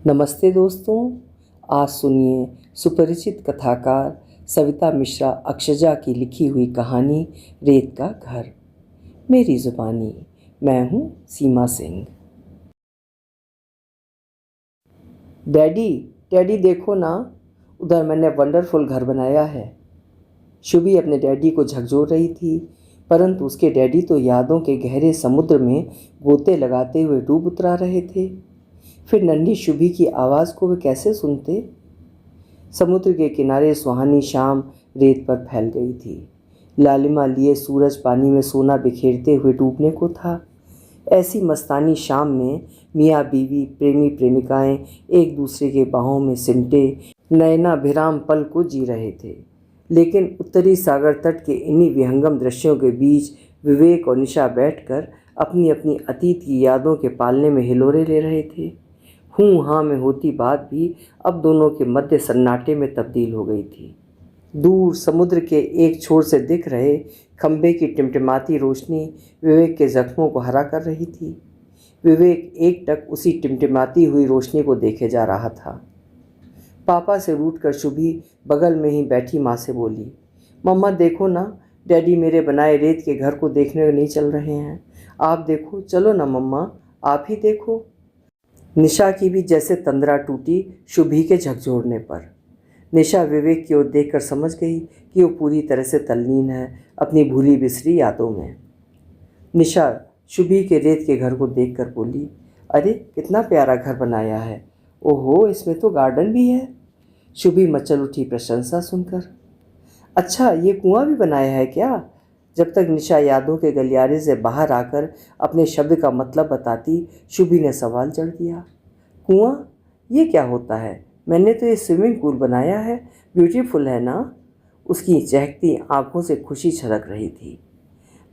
नमस्ते दोस्तों। आज सुनिए सुपरिचित कथाकार सविता मिश्रा अक्षजा की लिखी हुई कहानी रेत का घर। मेरी जुबानी। मैं हूँ सीमा सिंह। डैडी डैडी देखो ना, उधर मैंने वंडरफुल घर बनाया है। शुभी अपने डैडी को झकझोर रही थी, परंतु उसके डैडी तो यादों के गहरे समुद्र में गोते लगाते हुए डूब उतरा रहे थे। फिर नन्ही शुभी की आवाज़ को वे कैसे सुनते। समुद्र के किनारे सुहानी शाम रेत पर फैल गई थी। लालिमा लिए सूरज पानी में सोना बिखेरते हुए डूबने को था। ऐसी मस्तानी शाम में मियाँ बीवी प्रेमी प्रेमिकाएं एक दूसरे के बाहों में सिमटे नयनाभिराम पल को जी रहे थे। लेकिन उत्तरी सागर तट के इन्हीं विहंगम दृश्यों के बीच विवेक और निशा बैठकर अपनी अपनी अतीत की यादों के पालने में हिलोरे ले रहे थे। हूँ हाँ में होती बात भी अब दोनों के मध्य सन्नाटे में तब्दील हो गई थी। दूर समुद्र के एक छोर से दिख रहे खंबे की टिमटिमाती रोशनी विवेक के जख्मों को हरा कर रही थी। विवेक एकटक उसी टिमटिमाती हुई रोशनी को देखे जा रहा था। पापा से रूठकर शुभी बगल में ही बैठी माँ से बोली, मम्मा देखो ना, डैडी मेरे बनाए रेत के घर को देखने नहीं चल रहे हैं। आप देखो, चलो ना मम्मा, आप ही देखो। निशा की भी जैसे तंद्रा टूटी शुभी के झकझोरने पर। निशा विवेक की ओर देखकर समझ गई कि वो पूरी तरह से तल्लीन है अपनी भूली बिसरी यादों में। निशा शुभी के रेत के घर को देखकर बोली, अरे कितना प्यारा घर बनाया है। ओहो, इसमें तो गार्डन भी है। शुभी मचल उठी प्रशंसा सुनकर। अच्छा, ये कुआं भी बनाया है क्या? जब तक निशा यादों के गलियारे से बाहर आकर अपने शब्द का मतलब बताती, शुभी ने सवाल जड़ दिया, कुआं? ये क्या होता है? मैंने तो ये स्विमिंग पूल बनाया है, ब्यूटीफुल है ना? उसकी चहकती आंखों से खुशी छलक रही थी।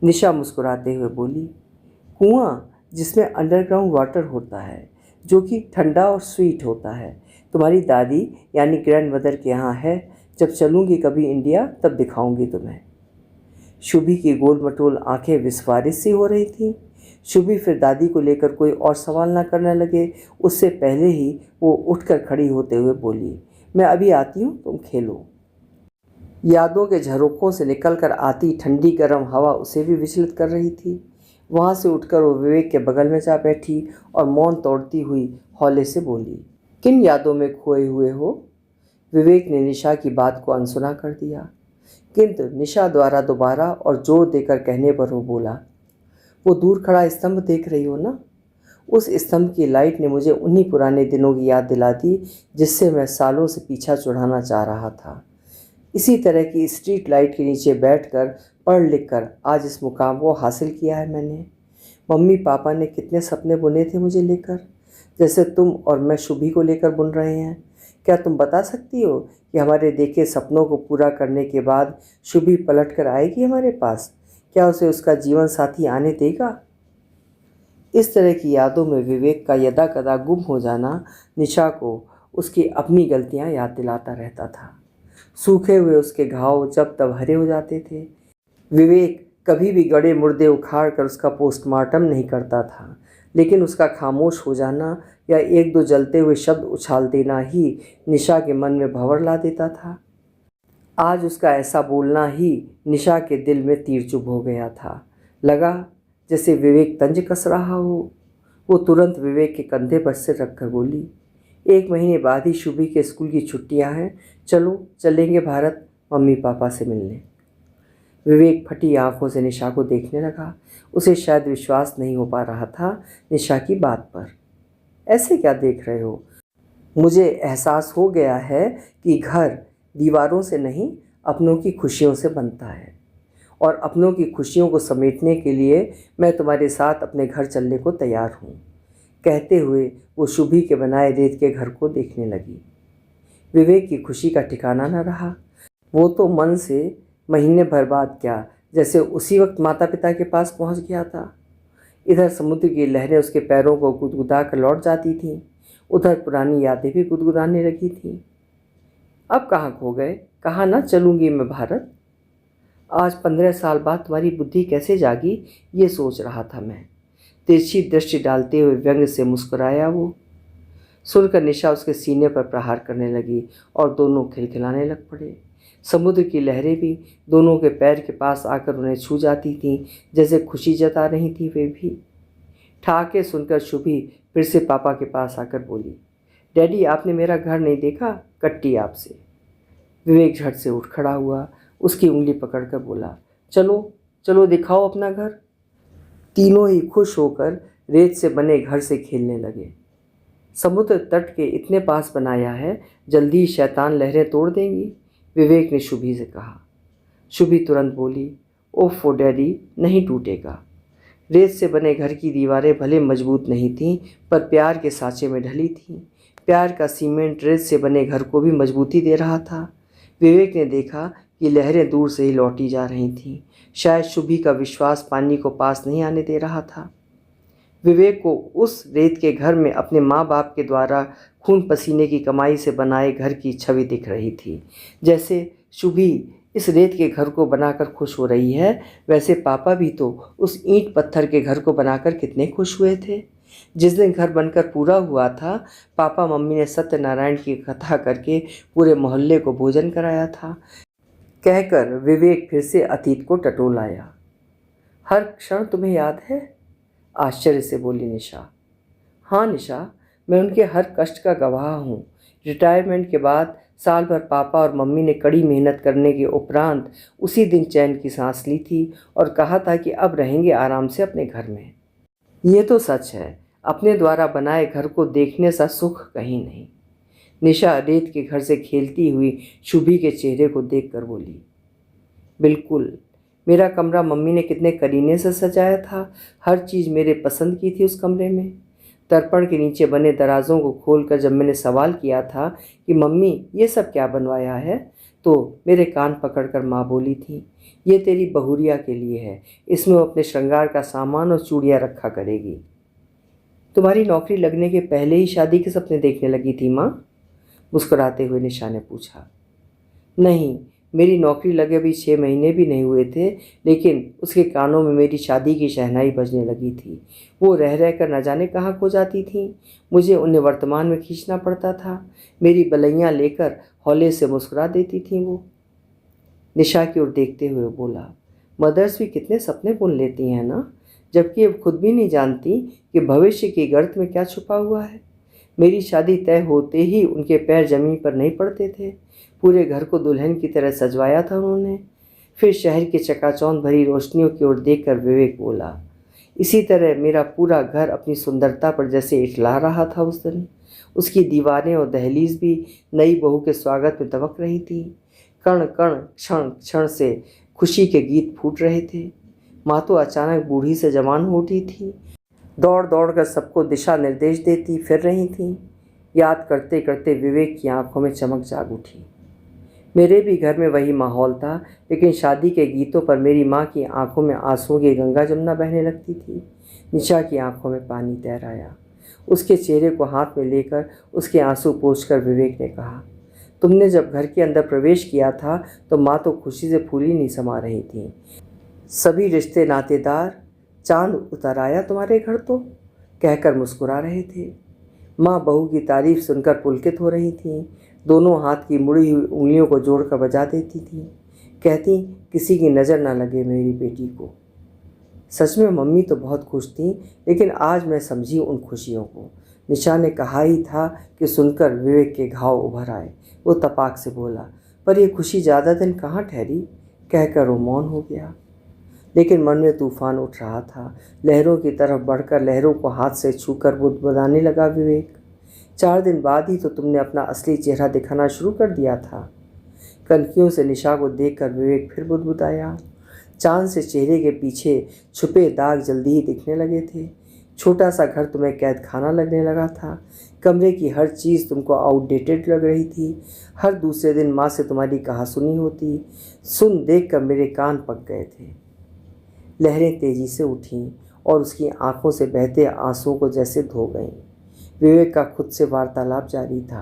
निशा मुस्कुराते हुए बोली, कुआं जिसमें अंडरग्राउंड वाटर होता है, जो कि ठंडा और स्वीट होता है। तुम्हारी दादी यानी ग्रैंड मदर के यहाँ है। जब चलूँगी कभी इंडिया तब दिखाऊंगी तुम्हें। शुभी की गोल मटोल आंखें विस्फारित सी हो रही थीं। शुभी फिर दादी को लेकर कोई और सवाल ना करने लगे उससे पहले ही वो उठकर खड़ी होते हुए बोली, मैं अभी आती हूँ, तुम खेलो। यादों के झरोखों से निकलकर आती ठंडी गर्म हवा उसे भी विचलित कर रही थी। वहाँ से उठकर वो विवेक के बगल में जा बैठी और मौन तोड़ती हुई हौले से बोली, किन यादों में खोए हुए हो? विवेक ने निशा की बात को अनसुना कर दिया, किंतु निशा द्वारा दोबारा और जोर देकर कहने पर वो बोला, वो दूर खड़ा स्तंभ देख रही हो ना? उस स्तंभ की लाइट ने मुझे उन्हीं पुराने दिनों की याद दिला दी जिससे मैं सालों से पीछा छुड़ाना चाह रहा था। इसी तरह की स्ट्रीट लाइट के नीचे बैठकर पढ़ लिख कर आज इस मुकाम को हासिल किया है मैंने। मम्मी पापा ने कितने सपने बुने थे मुझे लेकर, जैसे तुम और मैं शुभी को लेकर बुन रहे हैं। क्या तुम बता सकती हो कि हमारे देखे सपनों को पूरा करने के बाद शुभी पलट कर आएगी हमारे पास? क्या उसे उसका जीवन साथी आने देगा? इस तरह की यादों में विवेक का यदा कदा गुम हो जाना निशा को उसकी अपनी गलतियां याद दिलाता रहता था। सूखे हुए उसके घाव जब तब हरे हो जाते थे। विवेक कभी भी गड़े मुर्दे उखाड़ कर उसका पोस्टमार्टम नहीं करता था, लेकिन उसका खामोश हो जाना या एक दो जलते हुए शब्द उछाल देना ही निशा के मन में भंवर ला देता था। आज उसका ऐसा बोलना ही निशा के दिल में तीर चुभ हो गया था। लगा जैसे विवेक तंज कस रहा हो। वो तुरंत विवेक के कंधे पर सिर रखकर बोली, 1 महीने बाद ही शुभी के स्कूल की छुट्टियां हैं, चलो चलेंगे भारत मम्मी पापा से मिलने। विवेक फटी आंखों से निशा को देखने लगा। उसे शायद विश्वास नहीं हो पा रहा था निशा की बात पर। ऐसे क्या देख रहे हो? मुझे एहसास हो गया है कि घर दीवारों से नहीं, अपनों की खुशियों से बनता है, और अपनों की खुशियों को समेटने के लिए मैं तुम्हारे साथ अपने घर चलने को तैयार हूँ। कहते हुए वो शुभी के बनाए रेत के घर को देखने लगी। विवेक की खुशी का ठिकाना न रहा। वो तो मन से महीने भर बाद क्या, जैसे उसी वक्त माता पिता के पास पहुँच गया था। इधर समुद्र की लहरें उसके पैरों को गुदगुदा कर लौट जाती थीं, उधर पुरानी यादें भी गुदगुदाने लगी थीं। अब कहाँ खो गए? कहाँ ना चलूँगी मैं भारत? आज 15 साल बाद तुम्हारी बुद्धि कैसे जागी, ये सोच रहा था मैं। तिरछी दृष्टि डालते हुए व्यंग से मुस्कुराया वो। सुनकर निशा उसके सीने पर प्रहार करने लगी और दोनों खिलखिलाने लग पड़े। समुद्र की लहरें भी दोनों के पैर के पास आकर उन्हें छू जाती थीं, जैसे खुशी जता रही थी वे भी। ठहाके सुनकर शुभी फिर से पापा के पास आकर बोली, डैडी आपने मेरा घर नहीं देखा, कट्टी आपसे। विवेक झट से उठ खड़ा हुआ, उसकी उंगली पकड़कर बोला, चलो चलो दिखाओ अपना घर। तीनों ही खुश होकर रेत से बने घर से खेलने लगे। समुद्र तट के इतने पास बनाया है, जल्दी ही शैतान लहरें तोड़ देंगी, विवेक ने शुभी से कहा। शुभी तुरंत बोली, ओफो डैडी, नहीं टूटेगा। रेत से बने घर की दीवारें भले मजबूत नहीं थीं, पर प्यार के सांचे में ढली थीं। प्यार का सीमेंट रेत से बने घर को भी मजबूती दे रहा था। विवेक ने देखा कि लहरें दूर से ही लौटी जा रही थीं। शायद शुभी का विश्वास पानी को पास नहीं आने दे रहा था। विवेक को उस रेत के घर में अपने माँ बाप के द्वारा खून पसीने की कमाई से बनाए घर की छवि दिख रही थी। जैसे शुभी इस रेत के घर को बनाकर खुश हो रही है, वैसे पापा भी तो उस ईंट पत्थर के घर को बनाकर कितने खुश हुए थे। जिस दिन घर बनकर पूरा हुआ था, पापा मम्मी ने सत्यनारायण की कथा करके पूरे मोहल्ले को भोजन कराया था, कहकर विवेक फिर से अतीत को टटोलाया। हर क्षण तुम्हें याद है? आश्चर्य से बोली निशा। हाँ निशा, मैं उनके हर कष्ट का गवाह हूँ। रिटायरमेंट के बाद साल भर पापा और मम्मी ने कड़ी मेहनत करने के उपरांत उसी दिन चैन की सांस ली थी और कहा था कि अब रहेंगे आराम से अपने घर में। ये तो सच है, अपने द्वारा बनाए घर को देखने सा सुख कहीं नहीं। निशा रेत के घर से खेलती हुई शुभी के चेहरे को देखकर बोली, बिल्कुल, मेरा कमरा मम्मी ने कितने करीने से सजाया था। हर चीज़ मेरे पसंद की थी उस कमरे में। दर्पण के नीचे बने दराजों को खोलकर जब मैंने सवाल किया था कि मम्मी ये सब क्या बनवाया है, तो मेरे कान पकड़कर माँ बोली थी, ये तेरी बहुरिया के लिए है, इसमें वो अपने श्रृंगार का सामान और चूड़ियाँ रखा करेगी। तुम्हारी नौकरी लगने के पहले ही शादी के सपने देखने लगी थी माँ? मुस्कुराते हुए निशा ने पूछा। नहीं, मेरी नौकरी लगे अभी 6 महीने भी नहीं हुए थे, लेकिन उसके कानों में मेरी शादी की शहनाई बजने लगी थी। वो रह रह कर न जाने कहाँ खो जाती थीं। मुझे उन्हें वर्तमान में खींचना पड़ता था। मेरी बलैयाँ लेकर हौले से मुस्कुरा देती थीं वो। निशा की ओर देखते हुए बोला, मदर्स भी कितने सपने बुन लेती हैं ना, जबकि अब खुद भी नहीं जानती कि भविष्य की गर्त में क्या छुपा हुआ है। मेरी शादी तय होते ही उनके पैर जमीन पर नहीं पड़ते थे। पूरे घर को दुल्हन की तरह सजवाया था उन्होंने। फिर शहर की चकाचौंध भरी रोशनियों की ओर देखकर विवेक बोला, इसी तरह मेरा पूरा घर अपनी सुंदरता पर जैसे इठला रहा था उस दिन। उसकी दीवारें और दहलीज भी नई बहू के स्वागत में दमक रही थी। कण कण क्षण क्षण से खुशी के गीत फूट रहे थे। माँ तो अचानक बूढ़ी से जवान हो उठी थी। दौड़ दौड़ कर सबको दिशा निर्देश देती फिर रही थी। याद करते करते विवेक की आंखों में चमक जाग उठी। मेरे भी घर में वही माहौल था, लेकिन शादी के गीतों पर मेरी माँ की आंखों में आंसुओं की गंगा जमुना बहने लगती थी। निशा की आंखों में पानी तैर आया। उसके चेहरे को हाथ में लेकर उसके आंसू पोंछकर विवेक ने कहा, तुमने जब घर के अंदर प्रवेश किया था तो माँ तो खुशी से फूली नहीं समा रही थी। सभी रिश्ते नातेदार चांद उतर आया तुम्हारे घर तो, कहकर मुस्कुरा रहे थे। माँ बहू की तारीफ सुनकर पुलकित हो रही थीं। दोनों हाथ की मुड़ी हुई उंगलियों को जोड़कर बजा देती थीं। कहती, किसी की नज़र ना लगे मेरी बेटी को। सच में मम्मी तो बहुत खुश थीं, लेकिन आज मैं समझी उन खुशियों को। निशा ने कहा ही था कि सुनकर विवेक के घाव उभर आए। वो तपाक से बोला, पर यह खुशी ज़्यादा दिन कहाँ ठहरी, कहकर वो मौन हो गया। लेकिन मन में तूफान उठ रहा था। लहरों की तरफ बढ़कर लहरों को हाथ से छूकर बुदबुदाने लगा विवेक। 4 दिन बाद ही तो तुमने अपना असली चेहरा दिखाना शुरू कर दिया था। कनखियों से निशा को देखकर विवेक फिर बुदबुदाया। चांद से चेहरे के पीछे छुपे दाग जल्दी ही दिखने लगे थे। छोटा सा घर तुम्हें कैद खाना लगने लगा था। कमरे की हर चीज़ तुमको आउटडेटेड लग रही थी। हर दूसरे दिन माँ से तुम्हारी कहासुनी होती। सुन देख कर मेरे कान पक गए थे। लहरें तेजी से उठीं और उसकी आंखों से बहते आंसुओं को जैसे धो गईं। विवेक का खुद से वार्तालाप जारी था।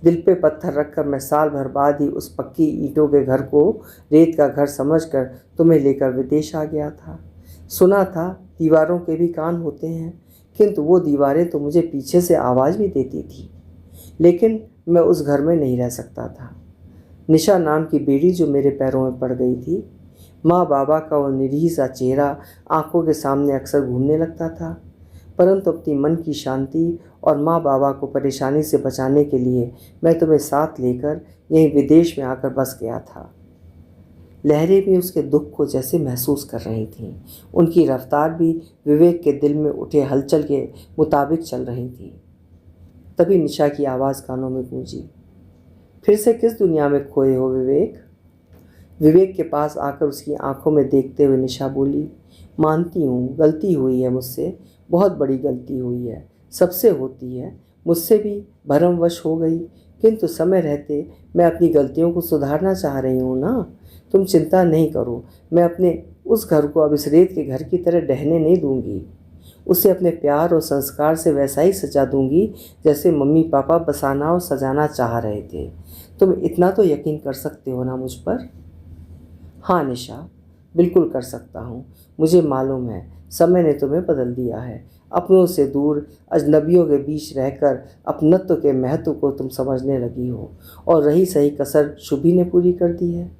दिल पे पत्थर रखकर मैं साल भर बाद ही उस पक्की ईंटों के घर को रेत का घर समझकर तुम्हें लेकर विदेश आ गया था। सुना था दीवारों के भी कान होते हैं। किंतु वो दीवारें तो मुझे पीछे से आवाज़ भी देती थी। लेकिन मैं उस घर में नहीं रह सकता था। निशा नाम की बेड़ी जो मेरे पैरों में पड़ गई थी, माँ बाबा का वो निरीह सा चेहरा आंखों के सामने अक्सर घूमने लगता था। परंतु अपनी मन की शांति और माँ बाबा को परेशानी से बचाने के लिए मैं तुम्हें साथ लेकर यहीं विदेश में आकर बस गया था। लहरें भी उसके दुख को जैसे महसूस कर रही थीं। उनकी रफ्तार भी विवेक के दिल में उठे हलचल के मुताबिक चल रही थी। तभी निशा की आवाज़ कानों में गूंजी, फिर से किस दुनिया में खोए हो विवेक? विवेक के पास आकर उसकी आंखों में देखते हुए निशा बोली, मानती हूँ गलती हुई है मुझसे, बहुत बड़ी गलती हुई है, सबसे होती है, मुझसे भी भरमवश हो गई, किंतु समय रहते मैं अपनी गलतियों को सुधारना चाह रही हूँ ना। तुम चिंता नहीं करो, मैं अपने उस घर को अब इस रेत के घर की तरह ढहने नहीं दूंगी। उसे अपने प्यार और संस्कार से वैसा ही सजा दूंगी जैसे मम्मी पापा बसाना और सजाना चाह रहे थे। तुम इतना तो यकीन कर सकते हो ना मुझ पर? हाँ निशा, बिल्कुल कर सकता हूँ। मुझे मालूम है समय ने तुम्हें बदल दिया है। अपनों से दूर अजनबियों के बीच रहकर अपनत्व के महत्व को तुम समझने लगी हो, और रही सही कसर शुभी ने पूरी कर दी है।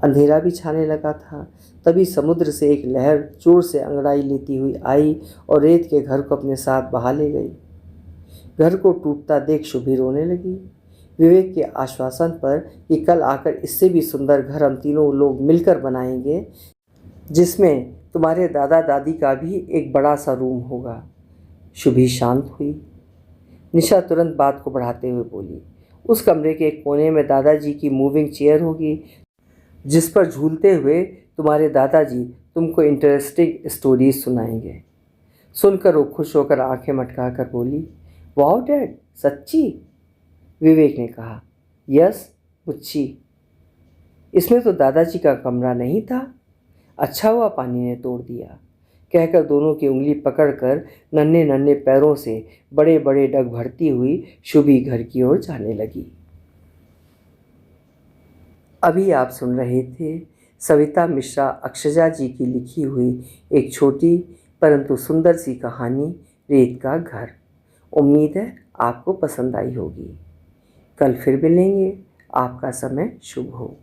अंधेरा भी छाने लगा था। तभी समुद्र से एक लहर जोर से अंगड़ाई लेती हुई आई और रेत के घर को अपने साथ बहा ले गई। घर को टूटता देख शुभी रोने लगी। विवेक के आश्वासन पर कि कल आकर इससे भी सुंदर घर हम तीनों लोग मिलकर बनाएंगे, जिसमें तुम्हारे दादा दादी का भी एक बड़ा सा रूम होगा, शुभी शांत हुई। निशा तुरंत बात को बढ़ाते हुए बोली, उस कमरे के एक कोने में दादाजी की मूविंग चेयर होगी, जिस पर झूलते हुए तुम्हारे दादाजी तुमको इंटरेस्टिंग स्टोरीज सुनाएंगे। सुनकर वो खुश होकर आंखें मटकाकर बोली, वाह डैड, सच्ची? विवेक ने कहा, यस बुच्ची, इसमें तो दादाजी का कमरा नहीं था। अच्छा हुआ पानी ने तोड़ दिया, कहकर दोनों की उंगली पकड़कर नन्हे नन्हे पैरों से बड़े बड़े डग भरती हुई शुभी घर की ओर जाने लगी। अभी आप सुन रहे थे सविता मिश्रा अक्षजा जी की लिखी हुई एक छोटी परंतु सुंदर सी कहानी, रेत का घर। उम्मीद है आपको पसंद आई होगी। कल फिर मिलेंगे। आपका समय शुभ हो।